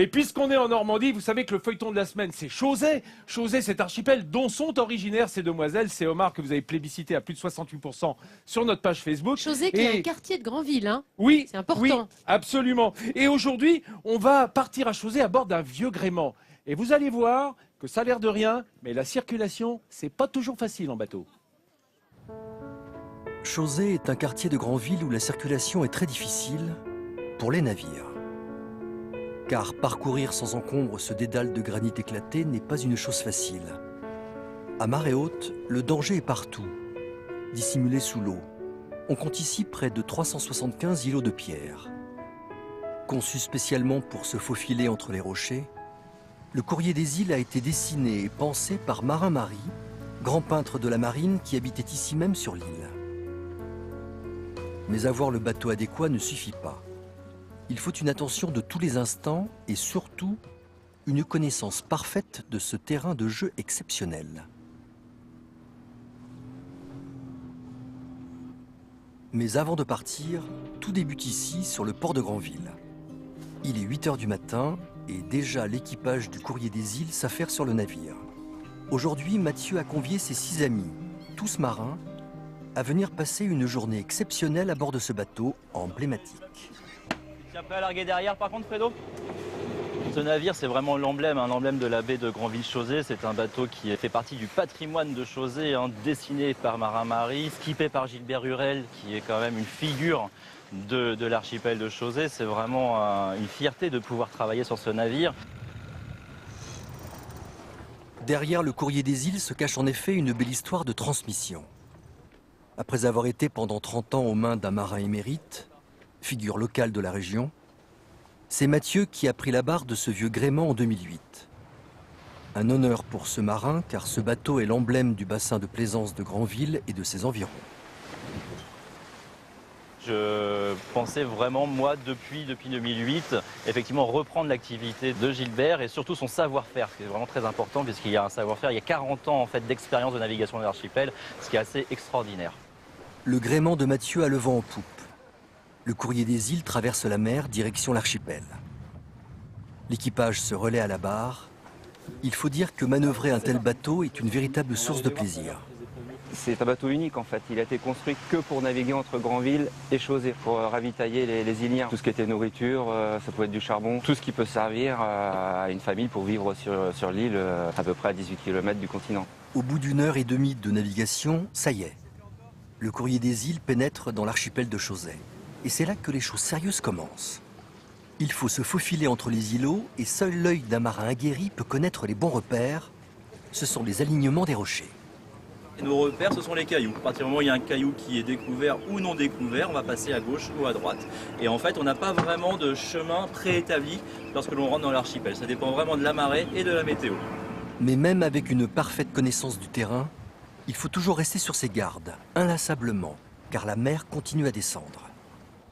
Et puisqu'on est en Normandie, vous savez que le feuilleton de la semaine, c'est Chauzet. Chauzet, cet archipel dont sont originaires ces demoiselles. C'est Omar que vous avez plébiscité à plus de 68% sur notre page Facebook. Chauzet qui est un quartier de Granville, hein. Oui, c'est important. Oui, absolument. Et aujourd'hui, on va partir à Chauzet à bord d'un vieux gréement. Et vous allez voir que ça a l'air de rien, mais la circulation, c'est pas toujours facile en bateau. Chauzet est un quartier de Granville où la circulation est très difficile pour les navires. Car parcourir sans encombre ce dédale de granit éclaté n'est pas une chose facile. À marée haute, le danger est partout, dissimulé sous l'eau. On compte ici près de 375 îlots de pierre. Conçu spécialement pour se faufiler entre les rochers, le Courrier des îles a été dessiné et pensé par Marin Marie, grand peintre de la marine qui habitait ici même sur l'île. Mais avoir le bateau adéquat ne suffit pas. Il faut une attention de tous les instants et surtout une connaissance parfaite de ce terrain de jeu exceptionnel. Mais avant de partir, tout débute ici sur le port de Granville. Il est 8 h du matin et déjà l'équipage du Courrier des îles s'affaire sur le navire. Aujourd'hui, Mathieu a convié ses 6 amis, tous marins, à venir passer une journée exceptionnelle à bord de ce bateau emblématique. Tu es prêt à larguer derrière par contre, Fredo? Ce navire, c'est vraiment l'emblème, l'emblème de la baie de Granville-Chauzet. C'est un bateau qui fait partie du patrimoine de Chauzet, dessiné par Marin Marie, skippé par Gilbert Hurel, qui est quand même une figure de l'archipel de Chauzet. C'est vraiment une fierté de pouvoir travailler sur ce navire. Derrière le Courrier des îles se cache en effet une belle histoire de transmission. Après avoir été pendant 30 ans aux mains d'un marin émérite, figure locale de la région, c'est Mathieu qui a pris la barre de ce vieux gréement en 2008. Un honneur pour ce marin car ce bateau est l'emblème du bassin de plaisance de Granville et de ses environs. Je pensais vraiment, moi, depuis 2008, effectivement reprendre l'activité de Gilbert et surtout son savoir-faire, ce qui est vraiment très important puisqu'il y a un savoir-faire, il y a 40 ans en fait, d'expérience de navigation de l'archipel, ce qui est assez extraordinaire. Le gréement de Mathieu a le vent en poupe. Le Courrier des îles traverse la mer direction l'archipel. L'équipage se relaie à la barre. Il faut dire que manœuvrer un tel bateau est une véritable source de plaisir. C'est un bateau unique en fait. Il a été construit que pour naviguer entre Granville et Chauzet, pour ravitailler les Iliens. Tout ce qui était nourriture, ça pouvait être du charbon, tout ce qui peut servir à une famille pour vivre sur l'île, à peu près à 18 km du continent. Au bout d'1 h 30 de navigation, ça y est. Le Courrier des îles pénètre dans l'archipel de Chauzet. Et c'est là que les choses sérieuses commencent. Il faut se faufiler entre les îlots et seul l'œil d'un marin aguerri peut connaître les bons repères. Ce sont les alignements des rochers. Et nos repères, ce sont les cailloux. À partir du moment où il y a un caillou qui est découvert ou non découvert, on va passer à gauche ou à droite. Et en fait, on n'a pas vraiment de chemin préétabli lorsque l'on rentre dans l'archipel. Ça dépend vraiment de la marée et de la météo. Mais même avec une parfaite connaissance du terrain, il faut toujours rester sur ses gardes, inlassablement, car la mer continue à descendre.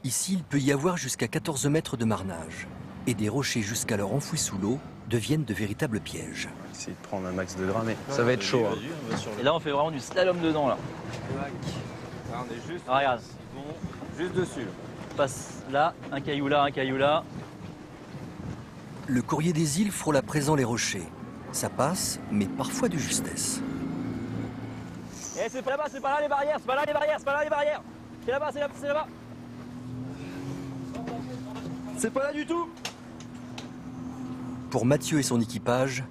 Ici, il peut y avoir jusqu'à 14 mètres de marnage, et des rochers jusqu'alors enfouis sous l'eau deviennent de véritables pièges. Essayer de prendre un max de gras, mais ça va être chaud. Et là, on fait vraiment du slalom dedans, là. Là, on est juste, Regarde, juste dessus. on passe là, un caillou là, un caillou là. Le Courrier des îles frôle à présent les rochers. Ça passe, mais parfois de justesse. Et c'est pas là-bas, c'est pas là les barrières, c'est pas là les barrières, c'est pas là les barrières. C'est là-bas, c'est là-bas, c'est là-bas. C'est pas là du tout. Pour Mathieu et son équipage,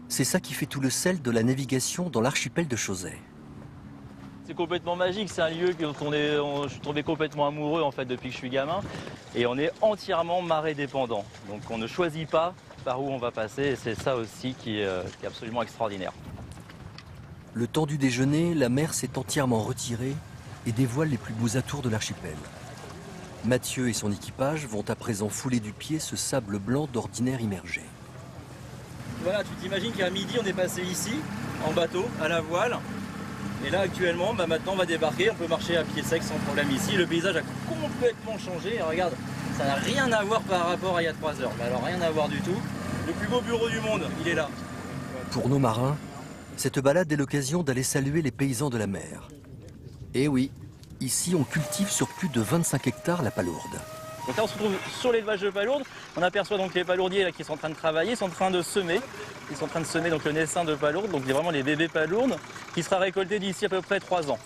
c'est ça qui fait tout le sel de la navigation dans l'archipel de Chauzet. C'est complètement magique, c'est un lieu dont je suis tombé complètement amoureux en fait depuis que je suis gamin. Et on est entièrement marée dépendant. Donc on ne choisit pas par où on va passer et c'est ça aussi qui est absolument extraordinaire. Le temps du déjeuner, la mer s'est entièrement retirée et dévoile les plus beaux atours de l'archipel. Mathieu et son équipage vont à présent fouler du pied ce sable blanc d'ordinaire immergé. Voilà, tu t'imagines qu'à midi on est passé ici, en bateau, à la voile. Et là actuellement, maintenant on va débarquer, on peut marcher à pied sec sans problème ici. Le paysage a complètement changé, et regarde, ça n'a rien à voir par rapport à il y a 3 heures. Mais alors rien à voir du tout. Le plus beau bureau du monde, il est là. Pour nos marins, cette balade est l'occasion d'aller saluer les paysans de la mer. Et oui, ici on cultive sur plus de 25 hectares la palourde. Donc là on se retrouve sur l'élevage de palourdes, on aperçoit donc les palourdiers là, qui sont en train de travailler, ils sont en train de semer. Ils sont en train de semer donc, le naissain de palourdes, donc vraiment les bébés palourdes, qui sera récolté d'ici à peu près 3 ans.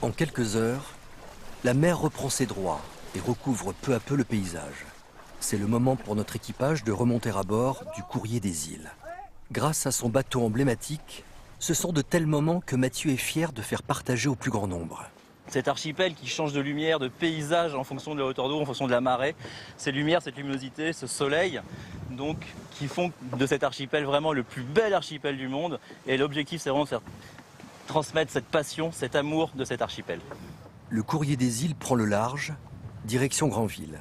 En quelques heures, la mer reprend ses droits et recouvre peu à peu le paysage. C'est le moment pour notre équipage de remonter à bord du Courrier des Îles. Grâce à son bateau emblématique, ce sont de tels moments que Mathieu est fier de faire partager au plus grand nombre. Cet archipel qui change de lumière, de paysage en fonction de la hauteur d'eau, en fonction de la marée, ces lumières, cette luminosité, ce soleil, donc qui font de cet archipel vraiment le plus bel archipel du monde. Et l'objectif, c'est vraiment de faire transmettre cette passion, cet amour de cet archipel. Le Courrier des Îles prend le large, direction Granville.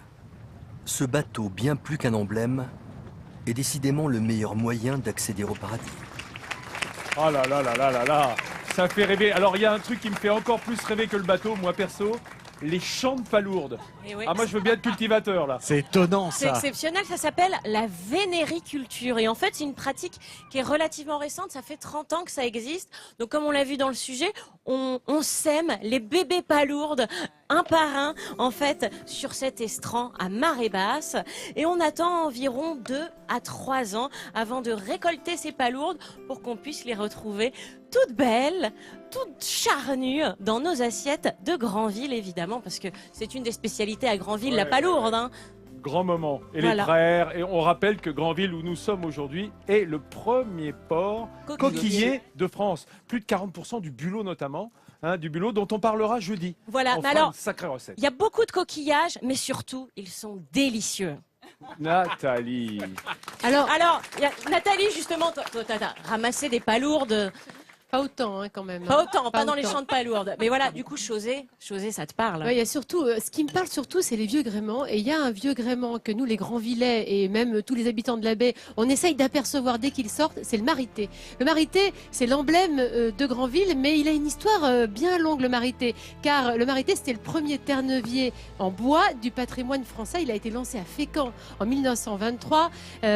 Ce bateau, bien plus qu'un emblème, est décidément le meilleur moyen d'accéder au paradis. Oh là là là là là là, ça fait rêver. Alors il y a un truc qui me fait encore plus rêver que le bateau, moi perso, les champs de palourdes. Et oui. Ah moi je veux bien être cultivateur là. C'est étonnant C'est ça. exceptionnel, ça s'appelle la vénériculture. Et en fait, c'est une pratique qui est relativement récente, ça fait 30 ans que ça existe. Donc comme on l'a vu dans le sujet, on sème les bébés palourdes un par un, en fait, sur cet estran à marée basse. Et on attend environ 2 à 3 ans avant de récolter ces palourdes pour qu'on puisse les retrouver toutes belles, toutes charnues dans nos assiettes de Granville, évidemment, parce que c'est une des spécialités à Granville, la Ouais, palourde. Hein. Grand moment. Et Voilà. les praires. Et on rappelle que Granville, où nous sommes aujourd'hui, est le premier port coquillier de France. Plus de 40% du bulot notamment, du bulot dont on parlera jeudi. Voilà, On mais fera alors, une sacrée recette. il y a beaucoup de coquillages, mais surtout, ils sont délicieux. Nathalie. Alors, il y a Nathalie, justement, toi, t'as ramassé des palourdes. Pas autant hein, quand même. Pas autant, pas dans les autant. champs de palourdes. Mais voilà, du coup, Chausée, ça te parle. Ouais, il y a surtout, ce qui me parle surtout, c'est les vieux gréments. Et il y a un vieux gréement que nous, les Granvillais et même tous les habitants de la baie, on essaye d'apercevoir dès qu'ils sortent, c'est le marité. Le marité, c'est l'emblème de Granville, mais il a une histoire bien longue, le marité. Car le marité, c'était le premier terre-neuvier en bois du patrimoine français. Il a été lancé à Fécamp en 1923.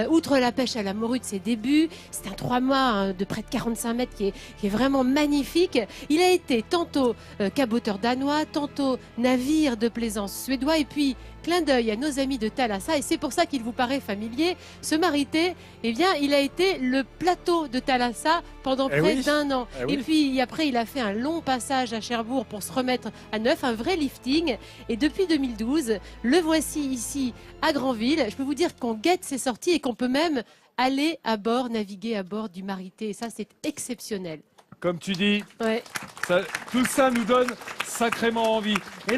Outre la pêche à la morue de ses débuts, c'est un 3 mâts de près de 45 mètres qui est vraiment magnifique. Il a été tantôt caboteur danois, tantôt navire de plaisance suédois, et puis clin d'œil à nos amis de Thalassa, et c'est pour ça qu'il vous paraît familier. Ce marité, eh bien, il a été le plateau de Thalassa pendant Eh près oui. d'un an. Eh oui. Et puis après, il a fait un long passage à Cherbourg pour se remettre à neuf, un vrai lifting. Et depuis 2012, le voici ici à Granville. Je peux vous dire qu'on guette ses sorties et qu'on peut même aller à bord, naviguer à bord du marité. Et ça, c'est exceptionnel. Comme tu dis, Ouais. tout ça nous donne sacrément envie. Et